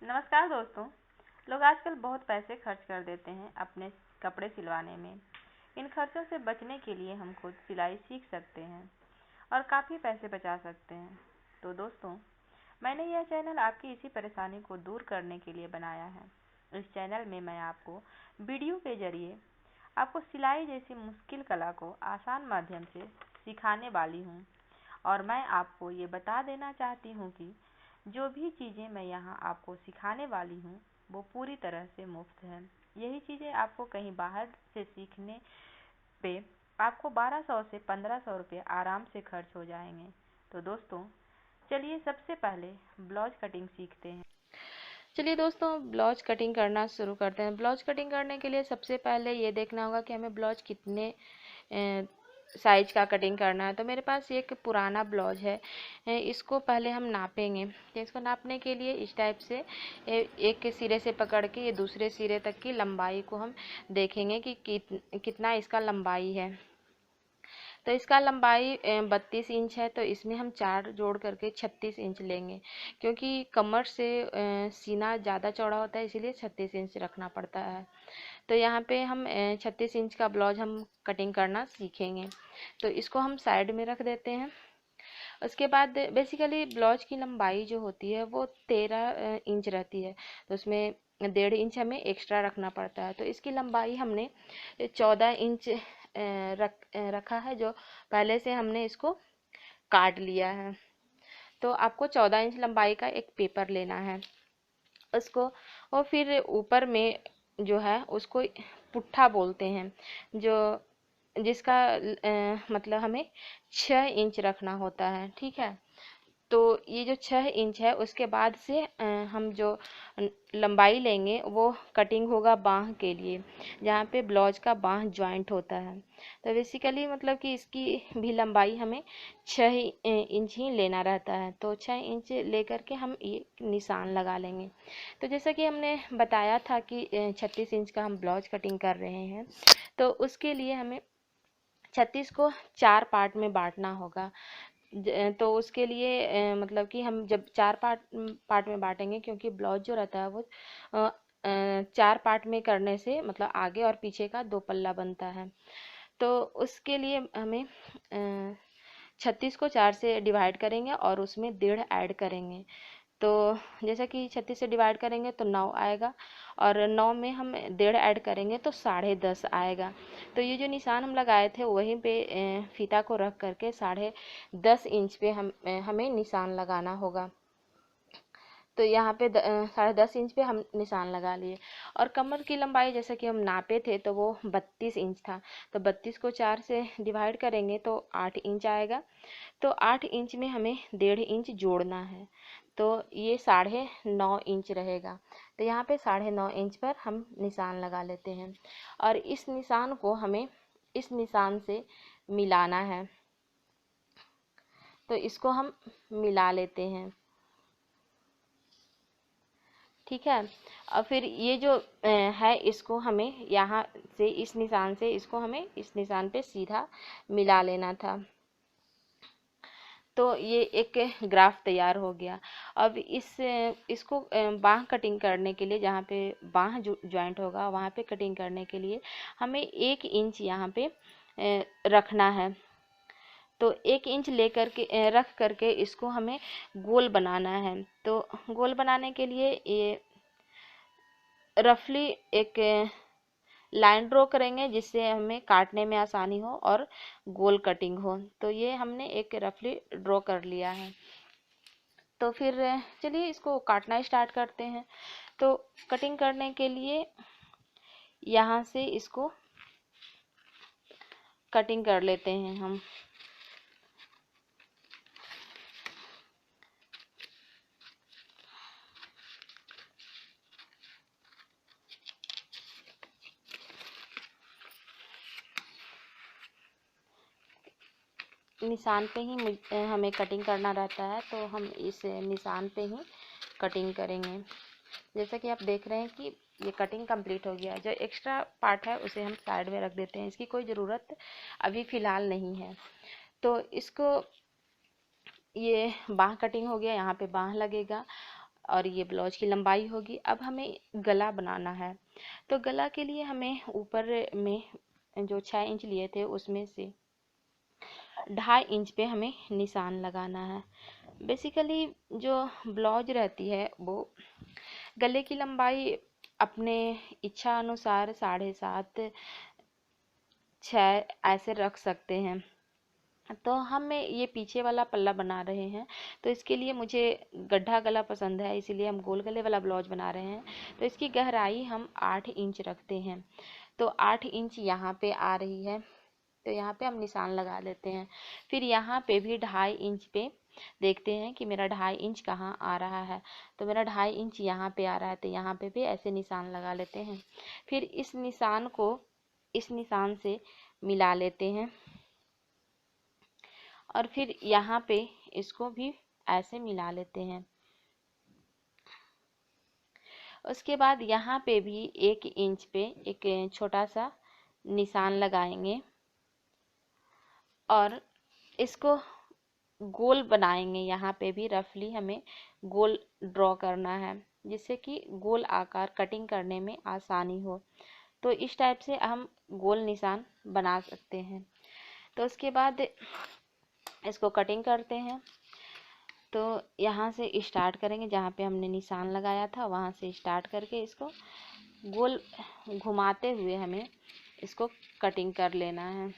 नमस्कार दोस्तों। लोग आजकल बहुत पैसे खर्च कर देते हैं अपने कपड़े सिलवाने में। इन खर्चों से बचने के लिए हम खुद सिलाई सीख सकते हैं और काफ़ी पैसे बचा सकते हैं। तो दोस्तों, मैंने यह चैनल आपकी इसी परेशानी को दूर करने के लिए बनाया है। इस चैनल में मैं आपको वीडियो के जरिए आपको सिलाई जैसी मुश्किल कला को आसान माध्यम से सिखाने वाली हूँ। और मैं आपको ये बता देना चाहती हूँ कि जो भी चीज़ें मैं यहाँ आपको सिखाने वाली हूँ वो पूरी तरह से मुफ्त है। यही चीज़ें आपको कहीं बाहर से सीखने पे आपको 1200 से 1500 रुपये आराम से खर्च हो जाएंगे। तो दोस्तों, चलिए सबसे पहले ब्लाउज कटिंग सीखते हैं। चलिए दोस्तों, ब्लाउज कटिंग करना शुरू करते हैं। ब्लाउज कटिंग करने के लिए सबसे पहले ये देखना होगा कि हमें ब्लाउज कितने साइज का कटिंग करना है। तो मेरे पास एक पुराना ब्लाउज है, इसको पहले हम नापेंगे। तो इसको नापने के लिए इस टाइप से एक सिरे से पकड़ के ये दूसरे सिरे तक की लंबाई को हम देखेंगे कि कितना इसका लंबाई है। तो इसका लंबाई 32 इंच है, तो इसमें हम 4 जोड़ करके 36 इंच लेंगे, क्योंकि कमर से सीना ज़्यादा चौड़ा होता है, इसीलिए 36 इंच रखना पड़ता है। तो यहाँ पे हम 36 इंच का ब्लाउज हम कटिंग करना सीखेंगे। तो इसको हम साइड में रख देते हैं। उसके बाद बेसिकली ब्लाउज की लंबाई जो होती है वो 13 इंच रहती है, तो उसमें 1.5 इंच हमें एक्स्ट्रा रखना पड़ता है। तो इसकी लंबाई हमने 14 इंच रखा है, जो पहले से हमने इसको काट लिया है। तो आपको 14 इंच लंबाई का एक पेपर लेना है उसको, और फिर ऊपर में जो है उसको पुट्ठा बोलते हैं, जो जिसका मतलब हमें 6 इंच रखना होता है। ठीक है, तो ये जो 6 इंच है उसके बाद से हम जो लंबाई लेंगे वो कटिंग होगा बाँह के लिए, जहाँ पे ब्लाउज का बाँह जॉइंट होता है। तो बेसिकली मतलब कि इसकी भी लंबाई हमें 6 इंच ही लेना रहता है। तो 6 इंच लेकर के हम ये निशान लगा लेंगे। तो जैसा कि हमने बताया था कि 36 इंच का हम ब्लाउज कटिंग कर रहे हैं, तो उसके लिए हमें 36 को 4 पार्ट में बांटना होगा। तो उसके लिए मतलब कि हम जब 4 पार्ट पार्ट में बांटेंगे, क्योंकि ब्लाउज जो रहता है वो 4 पार्ट में करने से मतलब आगे और पीछे का 2 पल्ला बनता है। तो उसके लिए हमें 36 को 4 से डिवाइड करेंगे और उसमें 1.5 ऐड करेंगे। तो जैसा कि 36 से डिवाइड करेंगे तो 9 आएगा, और 9 में हम 1.5 ऐड करेंगे तो 10.5 आएगा। तो ये जो निशान हम लगाए थे वहीं पे फीता को रख करके 10.5 इंच पे हमें निशान लगाना होगा। तो यहाँ पे 10.5 इंच पे हम निशान लगा लिए। और कमर की लंबाई जैसा कि हम नापे थे तो वो 32 इंच था, तो 32 को 4 से डिवाइड करेंगे तो 8 इंच आएगा। तो 8 इंच में हमें 1.5 इंच जोड़ना है, तो ये 9.5 इंच रहेगा। तो यहाँ पे 9.5 इंच पर हम निशान लगा लेते हैं, और इस निशान को हमें इस निशान से मिलाना है। तो इसको हम मिला लेते हैं। ठीक है, और फिर ये जो है इसको हमें यहाँ से इस निशान से इसको हमें इस निशान पे सीधा मिला लेना था। तो ये एक ग्राफ तैयार हो गया। अब इसको बाँह कटिंग करने के लिए, जहाँ पे बाँह जॉइंट होगा वहाँ पे कटिंग करने के लिए हमें 1 इंच यहाँ पे रखना है। तो 1 इंच लेकर के रख करके इसको हमें गोल बनाना है। तो गोल बनाने के लिए ये रफली एक लाइन ड्रॉ करेंगे, जिससे हमें काटने में आसानी हो और गोल कटिंग हो। तो ये हमने एक रफली ड्रॉ कर लिया है। तो फिर चलिए इसको काटना स्टार्ट करते हैं। तो कटिंग करने के लिए यहाँ से इसको कटिंग कर लेते हैं हम। निशान पे ही हमें कटिंग करना रहता है, तो हम इस निशान पे ही कटिंग करेंगे। जैसा कि आप देख रहे हैं कि ये कटिंग कंप्लीट हो गया। जो एक्स्ट्रा पार्ट है उसे हम साइड में रख देते हैं, इसकी कोई ज़रूरत अभी फ़िलहाल नहीं है। तो इसको ये बाँह कटिंग हो गया, यहाँ पे बाँह लगेगा। और ये ब्लाउज की लंबाई होगी। अब हमें गला बनाना है, तो गला के लिए हमें ऊपर में जो 6 इंच लिए थे उसमें से 2.5 इंच पे हमें निशान लगाना है। बेसिकली जो ब्लाउज रहती है वो गले की लंबाई अपने इच्छा अनुसार 7.5 6 ऐसे रख सकते हैं। तो हम ये पीछे वाला पल्ला बना रहे हैं, तो इसके लिए मुझे गड्ढा गला पसंद है, इसीलिए हम गोल गले वाला ब्लाउज बना रहे हैं। तो इसकी गहराई हम 8 इंच रखते हैं, तो 8 इंच यहाँ पे आ रही है, तो यहाँ पे हम निशान लगा लेते हैं। फिर यहाँ पे भी 2.5 इंच पे देखते हैं कि मेरा 2.5 इंच कहाँ आ रहा है, तो मेरा 2.5 इंच यहाँ पे आ रहा है, तो यहाँ पे भी ऐसे निशान लगा लेते हैं। फिर इस निशान को इस निशान से मिला लेते हैं और फिर यहाँ पे इसको भी ऐसे मिला लेते हैं। उसके बाद यहाँ पे भी 1 इंच पे एक छोटा सा निशान लगाएंगे और इसको गोल बनाएंगे। यहाँ पे भी रफली हमें गोल ड्रॉ करना है, जिससे कि गोल आकार कटिंग करने में आसानी हो। तो इस टाइप से हम गोल निशान बना सकते हैं। तो उसके बाद इसको कटिंग करते हैं। तो यहाँ से स्टार्ट करेंगे, जहाँ पे हमने निशान लगाया था वहाँ से स्टार्ट करके इसको गोल घुमाते हुए हमें इसको कटिंग कर लेना है।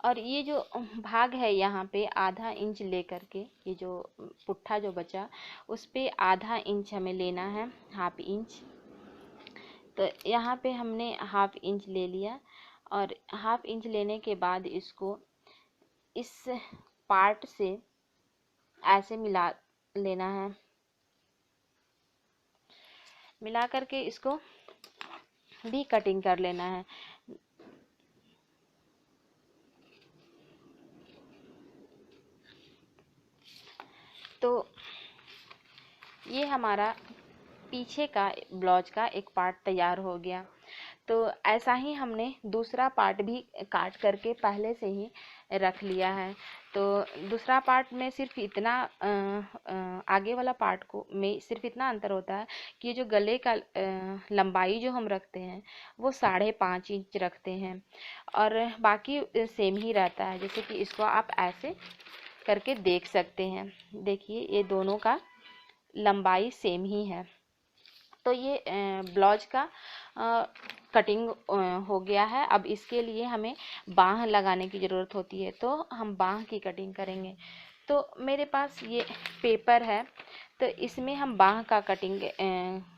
और ये जो भाग है यहाँ पे 1/2 इंच लेकर के, ये जो पुट्ठा जो बचा उस पे 1/2 इंच हमें लेना है, 1/2 इंच। तो यहाँ पे हमने 1/2 इंच ले लिया और 1/2 इंच लेने के बाद इसको इस पार्ट से ऐसे मिला लेना है। मिला करके इसको भी कटिंग कर लेना है। तो ये हमारा पीछे का ब्लाउज का एक पार्ट तैयार हो गया। तो ऐसा ही हमने दूसरा पार्ट भी काट करके पहले से ही रख लिया है। तो दूसरा पार्ट में सिर्फ इतना आगे वाला पार्ट को में सिर्फ इतना अंतर होता है कि जो गले का लंबाई जो हम रखते हैं वो 5.5 इंच रखते हैं और बाकी सेम ही रहता है। जैसे कि इसको आप ऐसे करके देख सकते हैं, देखिए ये दोनों का लंबाई सेम ही है। तो ये ब्लाउज का कटिंग हो गया है। अब इसके लिए हमें बाँह लगाने की ज़रूरत होती है, तो हम बाँह की कटिंग करेंगे। तो मेरे पास ये पेपर है, तो इसमें हम बाँह का कटिंग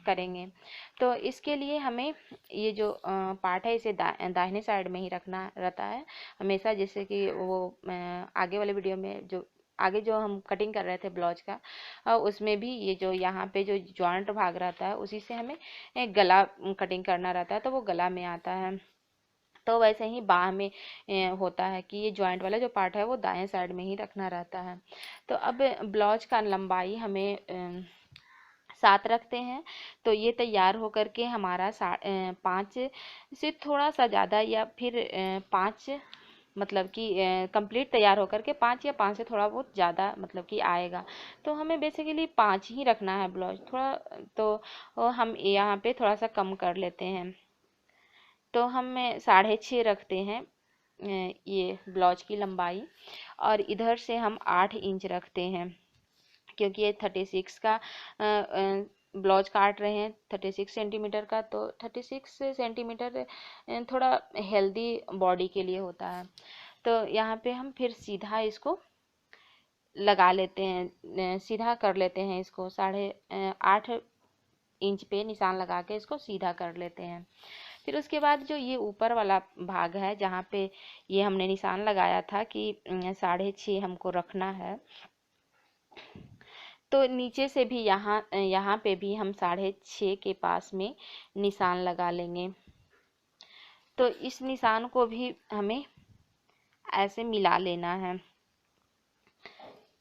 करेंगे। तो इसके लिए हमें ये जो पार्ट है इसे दाहिने साइड में ही रखना रहता है हमेशा, जैसे कि वो आगे वाले वीडियो में जो आगे जो हम कटिंग कर रहे थे ब्लाउज का, उसमें भी ये जो यहाँ पे जो जॉइंट भाग रहता है उसी से हमें गला कटिंग करना रहता है, तो वो गला में आता है। तो वैसे ही बाँह में होता है कि ये जॉइंट वाला जो पार्ट है वो दाएं साइड में ही रखना रहता है। तो अब ब्लाउज का लंबाई हमें 7 रखते हैं। तो ये तैयार होकर के हमारा 5 से थोड़ा सा ज़्यादा या फिर 5 मतलब कि कंप्लीट तैयार होकर के 5 या 5 से थोड़ा बहुत ज़्यादा मतलब कि आएगा। तो हमें बेसिकली 5 ही रखना है ब्लाउज थोड़ा, तो हम यहाँ पे थोड़ा सा कम कर लेते हैं। तो हम 6.5 रखते हैं ये ब्लाउज की लंबाई, और इधर से हम 8 इंच रखते हैं क्योंकि ये 36 का ब्लाउज काट रहे हैं 36 सेंटीमीटर का। तो 36 सेंटीमीटर थोड़ा हेल्दी बॉडी के लिए होता है। तो यहाँ पे हम फिर सीधा इसको लगा लेते हैं, सीधा कर लेते हैं इसको 8.5 इंच पे निशान लगा के इसको सीधा कर लेते हैं। फिर उसके बाद जो ये ऊपर वाला भाग है जहाँ पे ये हमने निशान लगाया था कि 6.5 हमको रखना है, तो नीचे से भी यहाँ पे भी हम 6.5 के पास में निशान लगा लेंगे। तो इस निशान को भी हमें ऐसे मिला लेना है।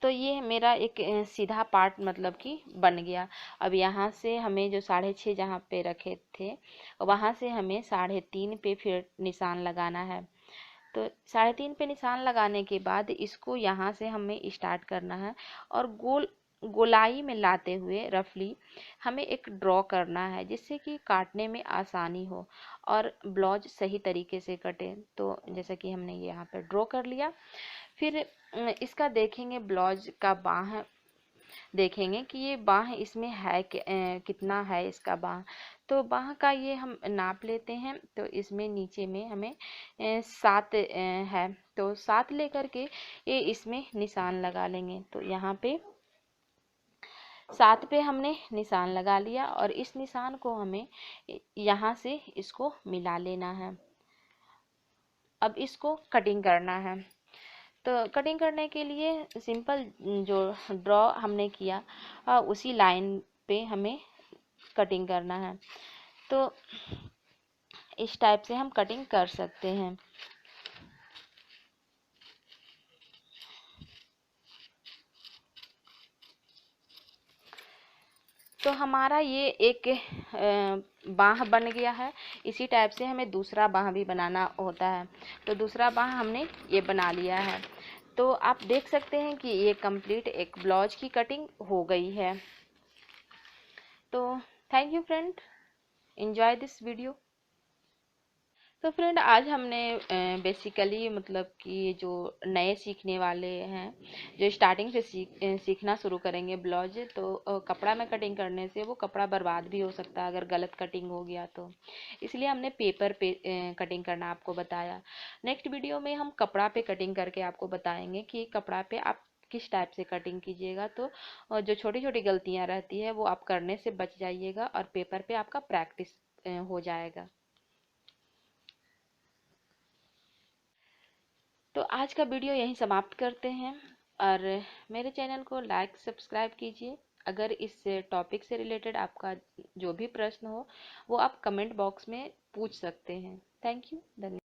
तो ये मेरा एक सीधा पार्ट मतलब कि बन गया। अब यहाँ से हमें जो 6.5 जहाँ पे रखे थे वहाँ से हमें 3.5 पे फिर निशान लगाना है। तो 3.5 पे निशान लगाने के बाद इसको यहाँ से हमें स्टार्ट करना है और गोलाई में लाते हुए रफली हमें एक ड्रॉ करना है, जिससे कि काटने में आसानी हो और ब्लाउज सही तरीके से कटे। तो जैसा कि हमने ये यहाँ पे ड्रॉ कर लिया, फिर इसका देखेंगे ब्लाउज का बाँह, देखेंगे कि ये बाँह इसमें है कितना है इसका बाँह। तो बाँह का ये हम नाप लेते हैं। तो इसमें नीचे में हमें 7 है, तो 7 लेकर के ये इसमें निशान लगा लेंगे। तो यहाँ पे 7 पे हमने निशान लगा लिया और इस निशान को हमें यहाँ से इसको मिला लेना है। अब इसको कटिंग करना है। तो कटिंग करने के लिए सिंपल जो ड्रॉ हमने किया उसी लाइन पे हमें कटिंग करना है। तो इस टाइप से हम कटिंग कर सकते हैं। तो हमारा ये एक बाँह बन गया है। इसी टाइप से हमें दूसरा बाँह भी बनाना होता है। तो दूसरा बाँह हमने ये बना लिया है। तो आप देख सकते हैं कि ये कंप्लीट एक ब्लाउज की कटिंग हो गई है। तो thank you friend, enjoy this video. तो फ्रेंड आज हमने बेसिकली मतलब कि जो नए सीखने वाले हैं, जो स्टार्टिंग से सीखना शुरू करेंगे ब्लाउज, तो कपड़ा में कटिंग करने से वो कपड़ा बर्बाद भी हो सकता है अगर गलत कटिंग हो गया तो। इसलिए हमने पेपर पे कटिंग करना आपको बताया। नेक्स्ट वीडियो में हम कपड़ा पे कटिंग करके आपको बताएंगे कि कपड़ा पे आप किस टाइप से कटिंग कीजिएगा। तो जो छोटी छोटी गलतियाँ रहती है वो आप करने से बच जाइएगा और पेपर पे आपका प्रैक्टिस हो जाएगा। तो आज का वीडियो यहीं समाप्त करते हैं और मेरे चैनल को लाइक सब्सक्राइब कीजिए। अगर इस टॉपिक से रिलेटेड आपका जो भी प्रश्न हो वो आप कमेंट बॉक्स में पूछ सकते हैं। थैंक यू, धन्यवाद।